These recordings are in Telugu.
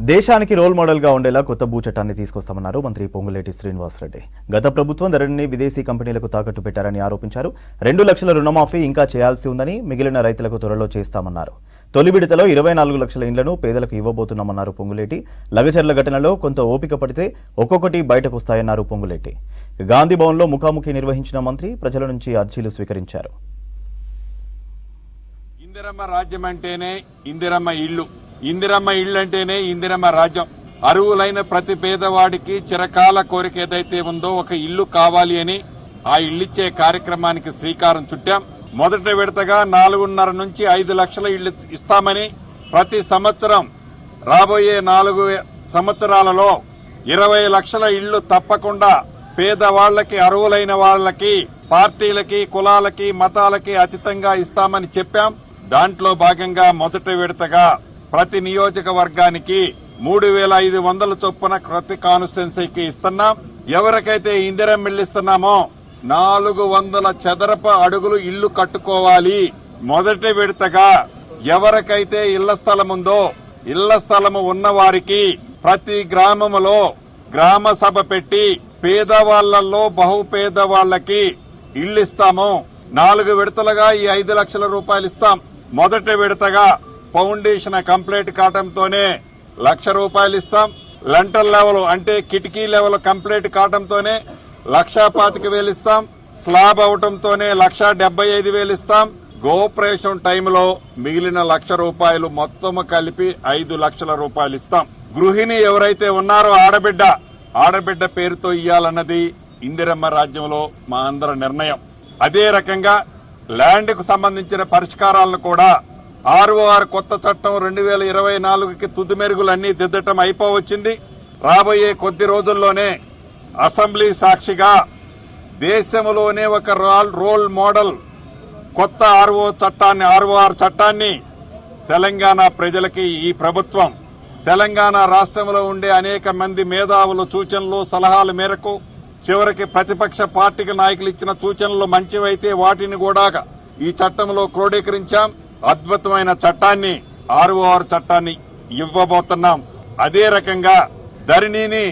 దేశానికి రోల్ మోడల్ గా ఉండేలా కొత్త భూ చట్టాన్ని తీసుకొస్తామన్నారు మంత్రి పొంగులేటి శ్రీనివాసరెడ్డి. గత ప్రభుత్వం ధరణిని విదేశీ కంపెనీలకు తాకట్టు పెట్టారని ఆరోపించారు. 2 లక్షల రుణమాఫీ ఇంకా చేయాల్సి ఉందని, మిగిలిన రైతులకు త్వరలో చేస్తామన్నారు. తొలి విడతలో 24 లక్షల ఇండ్లను పేదలకు ఇవ్వబోతున్నామన్నారు పొంగులేటి. లగచర్ల ఘటనలో కొంత ఓపిక పడితే ఒక్కొక్కటి బయటకు వస్తాయన్నారు పొంగులేటి. గాంధీ భవన్లో ముఖాముఖి నిర్వహించిన మంత్రి ప్రజల నుంచి అర్జీలు స్వీకరించారు. ఇందిరమ్మ రాజ్యం అంటేనే ఇందిరమ్మ ఇళ్లు, ఇందిరమ్మ ఇళ్లు అంటేనే ఇందిరమ్మ రాజ్యం. అర్హులైన ప్రతి పేదవాడికి చిరకాల కోరిక ఏదైతే ఉందో ఒక ఇల్లు కావాలి అని ఆ ఇల్లిచ్చే కార్యక్రమానికి శ్రీకారం చుట్టాం. మొదటి విడతగా 4.5 నుంచి 5 లక్షల ఇళ్లు ఇస్తామని, ప్రతి సంవత్సరం రాబోయే 4 సంవత్సరాలలో 20 లక్షల ఇళ్లు తప్పకుండా పేదవాళ్లకి, అర్హులైన వాళ్లకి, పార్టీలకి, కులాలకి, మతాలకి అతీతంగా ఇస్తామని చెప్పాం. దాంట్లో భాగంగా మొదటి విడతగా ప్రతి నియోజకవర్గానికి 3,500 చొప్పున ప్రతి కాన్స్టిట్యున్సీకి ఇస్తున్నాం. ఎవరికైతే ఇందిరమ్మ ఇళ్లు ఇస్తున్నామో 400 చదరపు అడుగులు ఇళ్లు కట్టుకోవాలి. మొదటి విడతగా ఎవరికైతే ఇళ్ల స్థలం ఉందో, ఇళ్ల స్థలము ఉన్న వారికి ప్రతి గ్రామంలో గ్రామ సభ పెట్టి పేదవాళ్లలో బహుపేదవాళ్లకి ఇళ్లు ఇస్తాము. 4 విడతలుగా ఈ 5 లక్షల రూపాయలు ఇస్తాం. మొదటి విడతగా ఫౌండేషన్ కంప్లీట్ కావడంతోనే 1,00,000 రూపాయలు ఇస్తాం. లెంటర్ లెవెల్ అంటే కిటికీ లెవెల్ కంప్లీట్ కావడంతోనే 1,25,000 ఇస్తాం. స్లాబ్ అవటంతోనే 1,75,000 ఇస్తాం. గోపరేషన్ టైంలో మిగిలిన 1,00,000 రూపాయలు మొత్తం కలిపి 5 లక్షల రూపాయలు ఇస్తాం. గృహిణి ఎవరైతే ఉన్నారో ఆడబిడ్డ పేరుతో ఇయ్యాలన్నది ఇందిరమ్మ రాజ్యంలో మా అందరి నిర్ణయం. అదే రకంగా ల్యాండ్ కు సంబంధించిన పరిష్కారాలను కూడా ROR కొత్త చట్టం 2024కి తుది మెరుగులన్నీ దిద్దటం అయిపోవచ్చింది. రాబోయే కొద్ది రోజుల్లోనే అసెంబ్లీ సాక్షిగా దేశంలోనే ఒక రోల్ మోడల్ కొత్త ROR చట్టాన్ని తెలంగాణ ప్రజలకి ఈ ప్రభుత్వం, తెలంగాణ రాష్ట్రంలో ఉండే అనేక మంది మేధావుల సూచనలు, సలహాల మేరకు, చివరికి ప్రతిపక్ష పార్టీకి నాయకులు ఇచ్చిన సూచనలు మంచివైతే వాటిని కూడా ఈ చట్టంలో క్రోడీకరించాం. అద్భుతమైన చట్టాన్ని, ROR చట్టాన్ని ఇవ్వబోతున్నాం. అదే రకంగా ధరణిని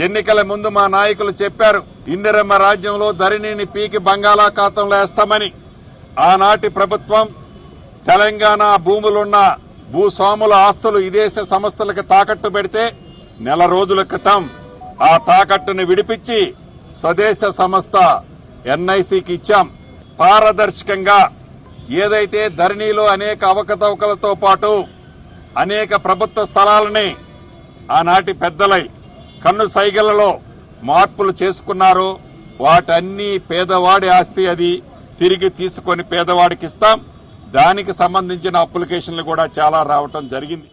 ఎన్నికల ముందు మా నాయకులు చెప్పారు, ఇందిరమ్మ రాజ్యంలో ధరణిని పీకి బంగాళాఖాతంలో వేస్తామని. ఆనాటి ప్రభుత్వం తెలంగాణ భూములున్న భూస్వాముల ఆస్తులు విదేశ సంస్థలకు తాకట్టు పెడితే నెల రోజుల క్రితం ఆ తాకట్టును విడిపించి స్వదేశ సంస్థ NICకి ఇచ్చాం. పారదర్శకంగా ఏదైతే ధరణిలో అనేక అవకతవకలతో పాటు అనేక ప్రభుత్వ స్థలాలని ఆనాటి పెద్దలై కన్ను సైగలలో మార్పులు చేసుకున్నారో వాటన్నీ పేదవాడి ఆస్తి, అది తిరిగి తీసుకొని పేదవాడికి ఇస్తాం. దానికి సంబంధించిన అప్లికేషన్లు కూడా చాలా రావటం జరిగింది.